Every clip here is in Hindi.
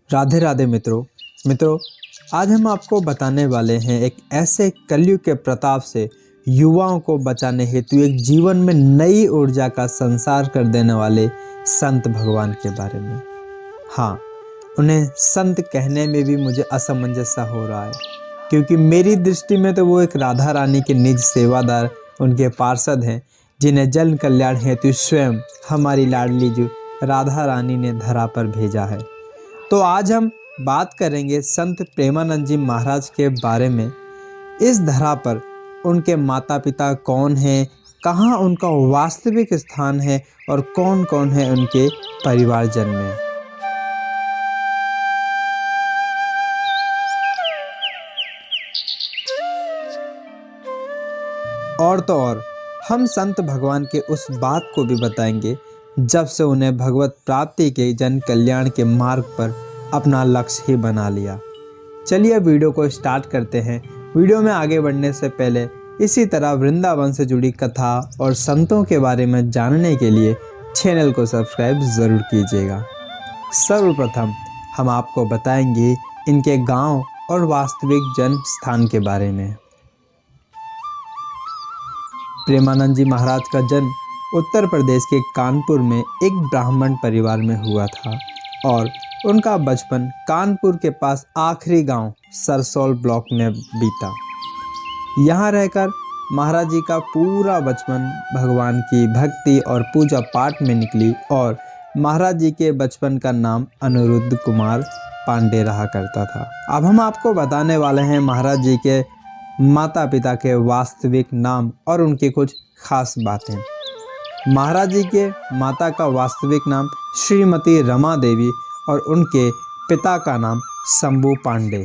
राधे राधे मित्रों, आज हम आपको बताने वाले हैं एक ऐसे कलयुग के प्रताप से युवाओं को बचाने हेतु एक जीवन में नई ऊर्जा का संचार कर देने वाले संत भगवान के बारे में। हाँ, उन्हें संत कहने में भी मुझे असमंजस सा हो रहा है, क्योंकि मेरी दृष्टि में तो वो एक राधा रानी के निज सेवादार, उनके पार्षद हैं, जिन्हें जन कल्याण हेतु स्वयं हमारी लाडली जो राधा रानी ने धरा पर भेजा है। तो आज हम बात करेंगे संत प्रेमानंद जी महाराज के बारे में। इस धरा पर उनके माता पिता कौन हैं, कहाँ उनका वास्तविक स्थान है और कौन कौन है उनके परिवारजन में। और तो और हम संत भगवान के उस बात को भी बताएंगे जब से उन्हें भगवत प्राप्ति के जन कल्याण के मार्ग पर अपना लक्ष्य ही बना लिया। चलिए वीडियो को स्टार्ट करते हैं। वीडियो में आगे बढ़ने से पहले इसी तरह वृंदावन से जुड़ी कथा और संतों के बारे में जानने के लिए चैनल को सब्सक्राइब ज़रूर कीजिएगा। सर्वप्रथम हम आपको बताएंगे इनके गांव और वास्तविक जन्म स्थान के बारे में। प्रेमानंद जी महाराज का जन्म उत्तर प्रदेश के कानपुर में एक ब्राह्मण परिवार में हुआ था और उनका बचपन कानपुर के पास आखिरी गांव सरसौल ब्लॉक में बीता। यहाँ रहकर महाराज जी का पूरा बचपन भगवान की भक्ति और पूजा पाठ में निकली और महाराज जी के बचपन का नाम अनिरुद्ध कुमार पांडे रहा करता था। अब हम आपको बताने वाले हैं महाराज जी के माता पिता के वास्तविक नाम और उनकी कुछ खास बातें। महाराज जी के माता का वास्तविक नाम श्रीमती रमा देवी और उनके पिता का नाम शंभू पांडे।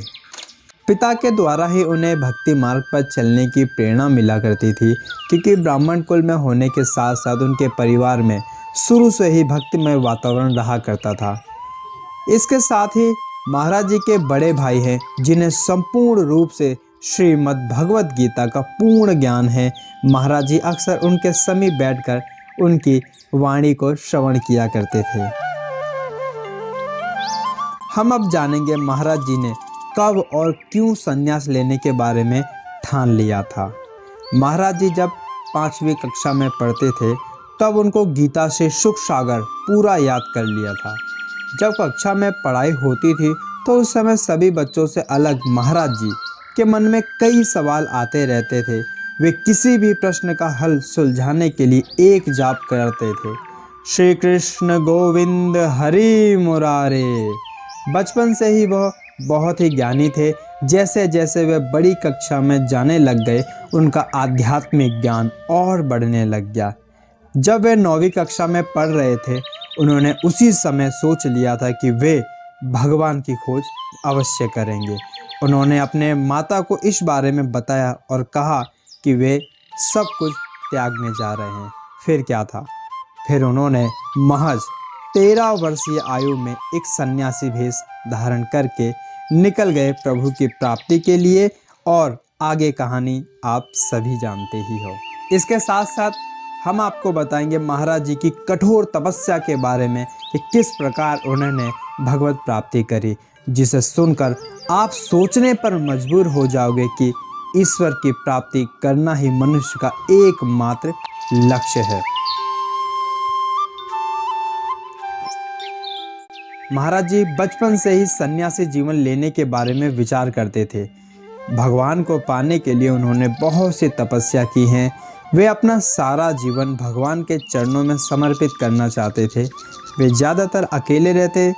पिता के द्वारा ही उन्हें भक्ति मार्ग पर चलने की प्रेरणा मिला करती थी, क्योंकि ब्राह्मण कुल में होने के साथ साथ उनके परिवार में शुरू से ही भक्तिमय वातावरण रहा करता था। इसके साथ ही महाराज जी के बड़े भाई हैं जिन्हें संपूर्ण रूप से श्रीमद् भगवत गीता का पूर्ण ज्ञान है। महाराज जी अक्सर उनके समीप बैठकर उनकी वाणी को श्रवण किया करते थे। हम अब जानेंगे महाराज जी ने कब और क्यों संन्यास लेने के बारे में ठान लिया था। महाराज जी जब 5वीं कक्षा में पढ़ते थे तब उनको गीता से सुख सागर पूरा याद कर लिया था। जब कक्षा में पढ़ाई होती थी तो उस समय सभी बच्चों से अलग महाराज जी के मन में कई सवाल आते रहते थे। वे किसी भी प्रश्न का हल सुलझाने के लिए एक जाप करते थे, श्री कृष्ण गोविंद हरि मुरारे। बचपन से ही वह बहुत ही ज्ञानी थे। जैसे जैसे वे बड़ी कक्षा में जाने लग गए उनका आध्यात्मिक ज्ञान और बढ़ने लग गया। जब वे 9वीं कक्षा में पढ़ रहे थे उन्होंने उसी समय सोच लिया था कि वे भगवान की खोज अवश्य करेंगे। उन्होंने अपने माता को इस बारे में बताया और कहा कि वे सब कुछ त्यागने जा रहे हैं। फिर क्या था, फिर उन्होंने महज 13 वर्षीय आयु में एक सन्यासी भेष धारण करके निकल गए प्रभु की प्राप्ति के लिए, और आगे कहानी आप सभी जानते ही हो। इसके साथ साथ हम आपको बताएंगे महाराज जी की कठोर तपस्या के बारे में कि किस प्रकार उन्होंने भगवत प्राप्ति करी, जिसे सुनकर आप सोचने पर मजबूर हो जाओगे कि ईश्वर की प्राप्ति करना ही मनुष्य का एकमात्र लक्ष्य है। महाराज जी बचपन से ही सन्यासी जीवन लेने के बारे में विचार करते थे। भगवान को पाने के लिए उन्होंने बहुत सी तपस्या की हैं। वे अपना सारा जीवन भगवान के चरणों में समर्पित करना चाहते थे। वे ज़्यादातर अकेले रहते।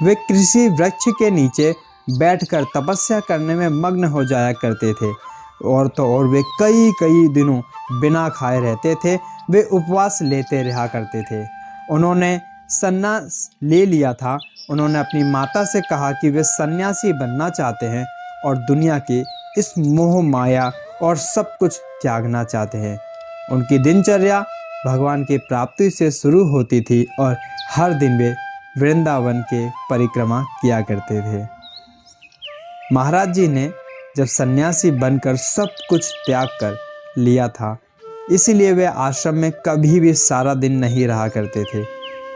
वे किसी वृक्ष के नीचे बैठकर तपस्या करने में मग्न हो जाया करते थे। और तो और वे कई दिनों बिना खाए रहते थे। वे उपवास लेते रहा करते थे। उन्होंने सन्यास ले लिया था। उन्होंने अपनी माता से कहा कि वे सन्यासी बनना चाहते हैं और दुनिया की इस मोह माया और सब कुछ त्यागना चाहते हैं। उनकी दिनचर्या भगवान की प्राप्ति से शुरू होती थी और हर दिन वे वृंदावन के परिक्रमा किया करते थे। महाराज जी ने जब सन्यासी बनकर सब कुछ त्याग कर लिया था, इसीलिए वे आश्रम में कभी भी सारा दिन नहीं रहा करते थे।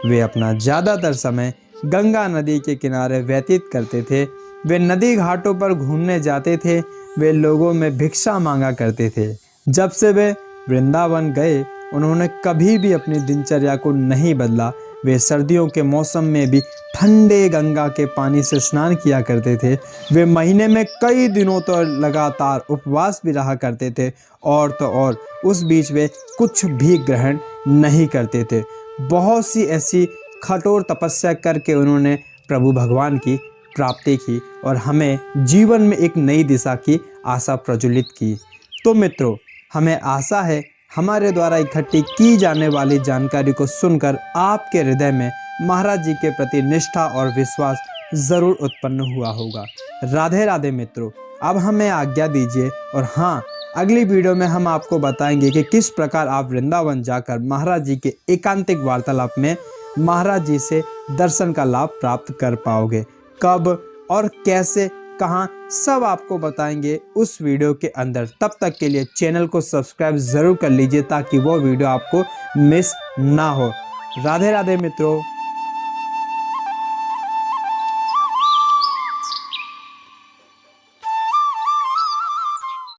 वे अपना ज़्यादातर समय गंगा नदी के किनारे व्यतीत करते थे। वे नदी घाटों पर घूमने जाते थे। वे लोगों में भिक्षा मांगा करते थे। जब से वे वृंदावन गए उन्होंने कभी भी अपनी दिनचर्या को नहीं बदला। वे सर्दियों के मौसम में भी ठंडे गंगा के पानी से स्नान किया करते थे। वे महीने में कई दिनों तो लगातार उपवास भी रहा करते थे और तो और उस बीच वे कुछ भी ग्रहण नहीं करते थे। बहुत सी ऐसी कठोर तपस्या करके उन्होंने प्रभु भगवान की प्राप्ति की और हमें जीवन में एक नई दिशा की आशा प्रज्वलित की। तो मित्रों, हमें आशा है हमारे द्वारा इकट्ठी की जाने वाली जानकारी को सुनकर आपके हृदय में महाराज जी के प्रति निष्ठा और विश्वास ज़रूर उत्पन्न हुआ होगा। राधे राधे मित्रों, अब हमें आज्ञा दीजिए और हाँ, अगली वीडियो में हम आपको बताएंगे कि किस प्रकार आप वृंदावन जाकर महाराज जी के एकांतिक वार्तालाप में महाराज जी से दर्शन का लाभ प्राप्त कर पाओगे। कब और कैसे, कहाँ, सब आपको बताएंगे उस वीडियो के अंदर। तब तक के लिए चैनल को सब्सक्राइब ज़रूर कर लीजिए ताकि वो वीडियो आपको मिस ना हो। राधे राधे मित्रों।